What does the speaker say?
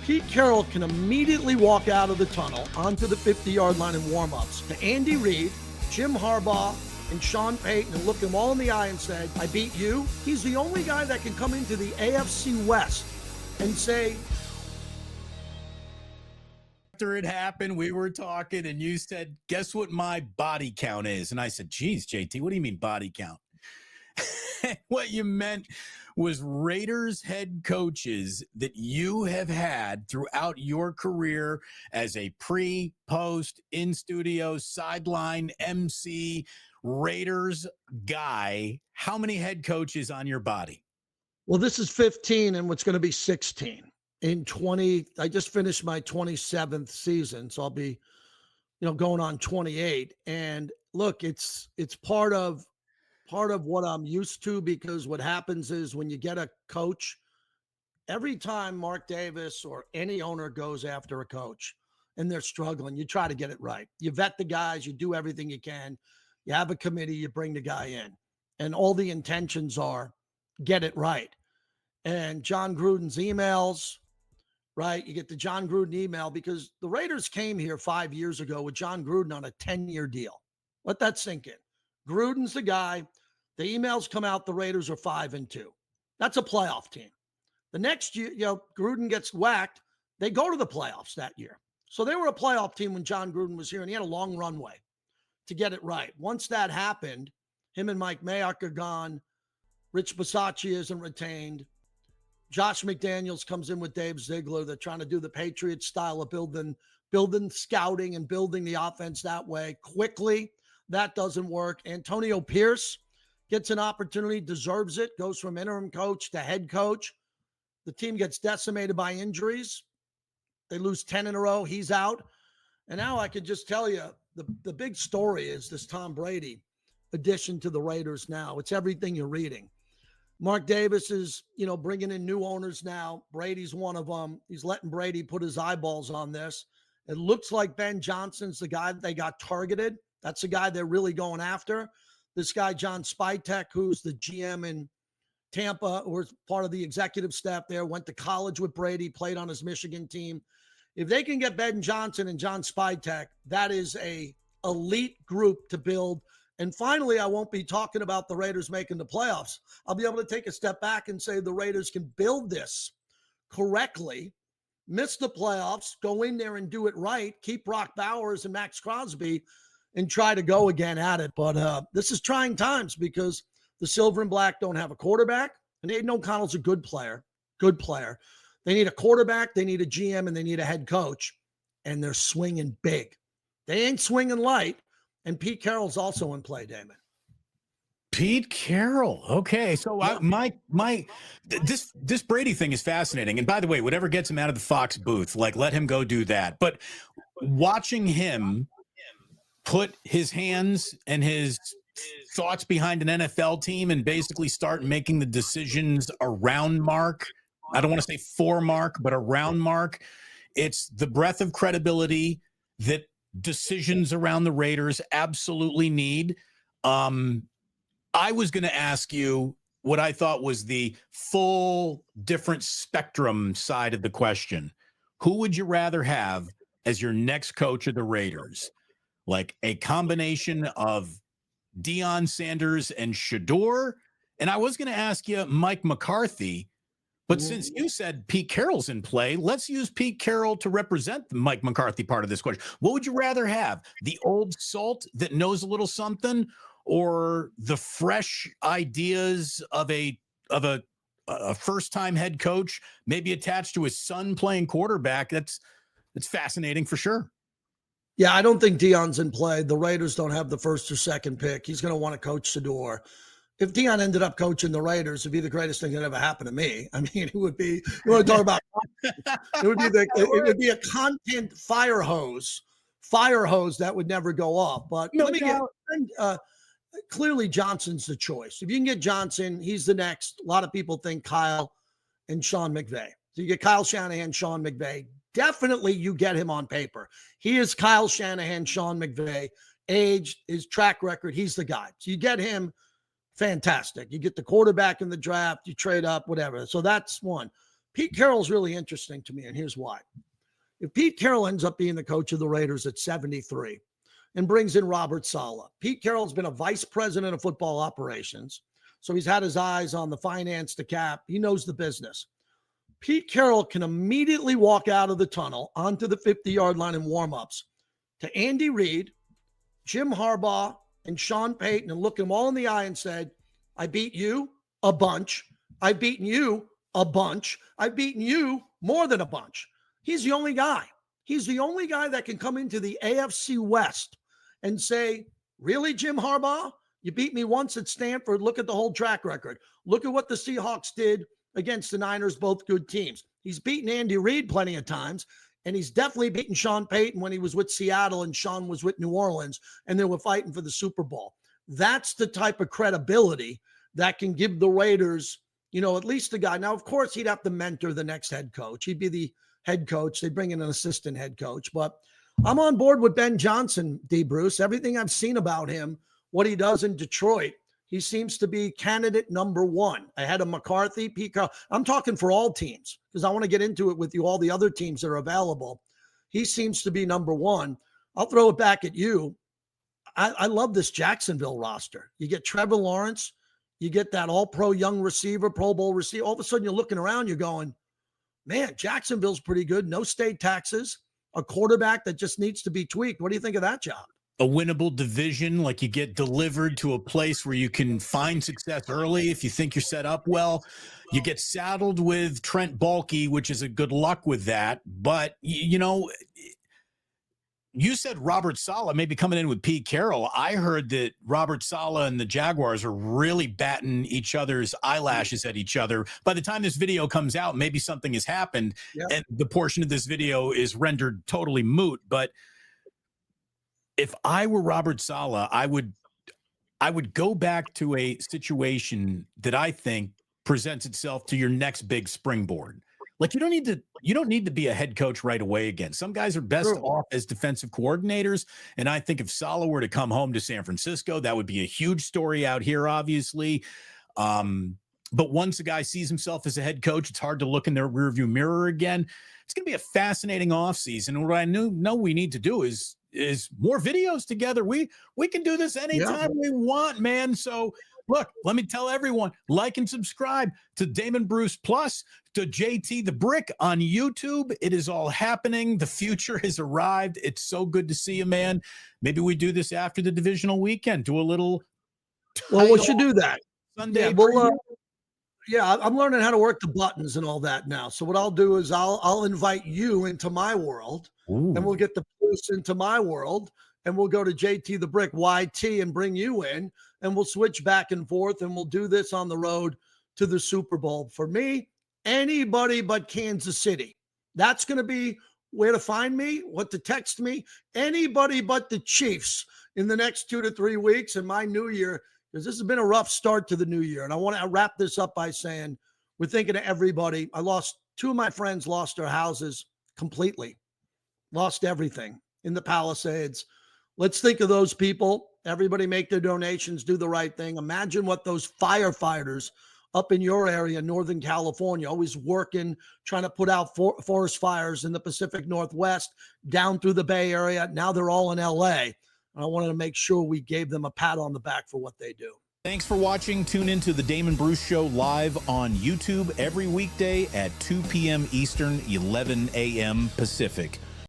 Pete Carroll can immediately walk out of the tunnel onto the 50-yard line in warmups to Andy Reid, Jim Harbaugh, and Sean Payton and look them all in the eye and say, I beat you. He's the only guy that can come into the AFC West and say, after it happened, we were talking and you said, guess what my body count is? And I said, geez, JT, what do you mean body count? What you meant was Raiders head coaches that you have had throughout your career as a pre, post, in studio, sideline, MC, Raiders guy. How many head coaches on your body? well, this is 15 and what's going to be 16 in 20. I just finished my 27th season. So I'll be, going on 28. And look, it's part of what I'm used to, because what happens is when you get a coach, every time Mark Davis or any owner goes after a coach and they're struggling, you try to get it right. You vet the guys, you do everything you can. You have a committee, you bring the guy in, and all the intentions are get it right. And John Gruden's emails, right? You get the John Gruden email because the Raiders came here 5 years ago with John Gruden on a 10-year deal. Let that sink in. Gruden's the guy. The emails come out, the Raiders are 5-2. That's a playoff team. The next year, Gruden gets whacked. They go to the playoffs that year. So they were a playoff team when John Gruden was here, and he had a long runway to get it right. Once that happened, him and Mike Mayock are gone. Rich Bisaccia isn't retained. Josh McDaniels comes in with Dave Ziegler. They're trying to do the Patriots style of building scouting and building the offense that way quickly. That doesn't work. Antonio Pierce gets an opportunity, deserves it, goes from interim coach to head coach. The team gets decimated by injuries. They lose 10 in a row. He's out. And now I could just tell you the big story is this Tom Brady addition to the Raiders now. It's everything you're reading. Mark Davis is, bringing in new owners now. Brady's one of them. He's letting Brady put his eyeballs on this. It looks like Ben Johnson's the guy that they got targeted. That's the guy they're really going after. This guy, John Spytek, who's the GM in Tampa, who was part of the executive staff there, went to college with Brady, played on his Michigan team. If they can get Ben Johnson and John Spytek, that is a elite group to build. And finally, I won't be talking about the Raiders making the playoffs. I'll be able to take a step back and say the Raiders can build this correctly, miss the playoffs, go in there and do it right, keep Brock Bowers and Max Crosby, and try to go again at it. But this is trying times because the Silver and Black don't have a quarterback, and Aiden O'Connell's a good player. They need a quarterback, they need a GM, and they need a head coach, and they're swinging big. They ain't swinging light. And Pete Carroll's also in play, Damon. Pete Carroll. Okay. So this Brady thing is fascinating. And by the way, whatever gets him out of the Fox booth, let him go do that. But watching him put his hands and his thoughts behind an NFL team and basically start making the decisions around Mark. I don't want to say for Mark, but around Mark. It's the breadth of credibility that decisions around the Raiders absolutely need. I was going to ask you what I thought was the full different spectrum side of the question. Who would you rather have as your next coach of the Raiders? Like a combination of Deion Sanders and Shador? And I was going to ask you Mike McCarthy, but since you said Pete Carroll's in play, let's use Pete Carroll to represent the Mike McCarthy part of this question. What would you rather have? The old salt that knows a little something, or the fresh ideas of a first-time head coach, maybe attached to his son playing quarterback? That's fascinating for sure. Yeah, I don't think Deion's in play. The Raiders don't have the first or second pick. He's going to want to coach Shador. If Deion ended up coaching the Raiders, it'd be the greatest thing that ever happened to me. I mean, it would be, you want to talk about, it would be a content fire hose that would never go off. But clearly Johnson's the choice. If you can get Johnson, he's the next. A lot of people think Kyle and Sean McVay. So you get Kyle Shanahan, Sean McVay. Definitely you get him on paper. He is Kyle Shanahan, Sean McVay. Age, his track record, he's the guy. So you get him. Fantastic. You get the quarterback in the draft, you trade up, whatever. So that's one. Pete Carroll's really interesting to me, and here's why. If Pete Carroll ends up being the coach of the Raiders at 73 and brings in Robert Saleh, Pete Carroll's been a vice president of football operations, so he's had his eyes on the finance, the cap. He knows the business. Pete Carroll can immediately walk out of the tunnel onto the 50-yard line in warmups to Andy Reid, Jim Harbaugh, and Sean Payton and look them all in the eye and said, I beat you a bunch. I've beaten you a bunch. I've beaten you more than a bunch. He's the only guy. He's the only guy that can come into the AFC West and say, really, Jim Harbaugh? You beat me once at Stanford. Look at the whole track record. Look at what the Seahawks did against the Niners, both good teams. He's beaten Andy Reid plenty of times, and he's definitely beaten Sean Payton when he was with Seattle and Sean was with New Orleans, and they were fighting for the Super Bowl. That's the type of credibility that can give the Raiders, at least a guy. Now, of course, he'd have to mentor the next head coach. He'd be the head coach. They'd bring in an assistant head coach. But I'm on board with Ben Johnson, D. Bruce. Everything I've seen about him, what he does in Detroit, he seems to be candidate number one ahead of McCarthy, Pete Carroll. I'm talking for all teams because I want to get into it with you, all the other teams that are available. He seems to be number one. I'll throw it back at you. I love this Jacksonville roster. You get Trevor Lawrence. You get that all-pro young receiver, Pro Bowl receiver. All of a sudden, you're looking around, you're going, man, Jacksonville's pretty good. No state taxes. A quarterback that just needs to be tweaked. What do you think of that job? A winnable division, like you get delivered to a place where you can find success early if you think you're set up well. You get saddled with Trent Baalke, which is a good luck with that. But, you said Robert Saleh maybe coming in with Pete Carroll. I heard that Robert Saleh and the Jaguars are really batting each other's eyelashes at each other. By the time this video comes out, maybe something has happened, and the portion of this video is rendered totally moot. But if I were Robert Saleh, I would go back to a situation that I think presents itself to your next big springboard. Like you don't need to be a head coach right away again. Some guys are best off as defensive coordinators. And I think if Saleh were to come home to San Francisco, that would be a huge story out here, obviously. But once a guy sees himself as a head coach, it's hard to look in their rearview mirror again. It's going to be a fascinating offseason. And what I know we need to do is more videos together. We can do this anytime we want, man. So look, let me tell everyone, like and subscribe to Damon Bruce Plus, to JT the Brick on YouTube. It is all happening. The future has arrived. It's so good to see you, man. Maybe we do this after the divisional weekend. Do a little. Well, we should do that. Sunday. Yeah, I'm learning how to work the buttons and all that now. So what I'll do is I'll invite you into my world, and we'll get the Bruce into my world, and we'll go to JT the Brick YT and bring you in, and we'll switch back and forth, and we'll do this on the road to the Super Bowl. For me, anybody but Kansas City. That's going to be where to find me, what to text me. Anybody but the Chiefs in the next 2 to 3 weeks and my new year, because this has been a rough start to the new year. And I want to wrap this up by saying we're thinking of everybody. Two of my friends lost their houses completely, lost everything in the Palisades. Let's think of those people. Everybody make their donations, do the right thing. Imagine what those firefighters up in your area, Northern California, always working, trying to put out forest fires in the Pacific Northwest, down through the Bay Area. Now they're all in LA. And I wanted to make sure we gave them a pat on the back for what they do. Thanks for watching. Tune into the Damon Bruce Show live on YouTube every weekday at 2 p.m. Eastern, 11 a.m. Pacific.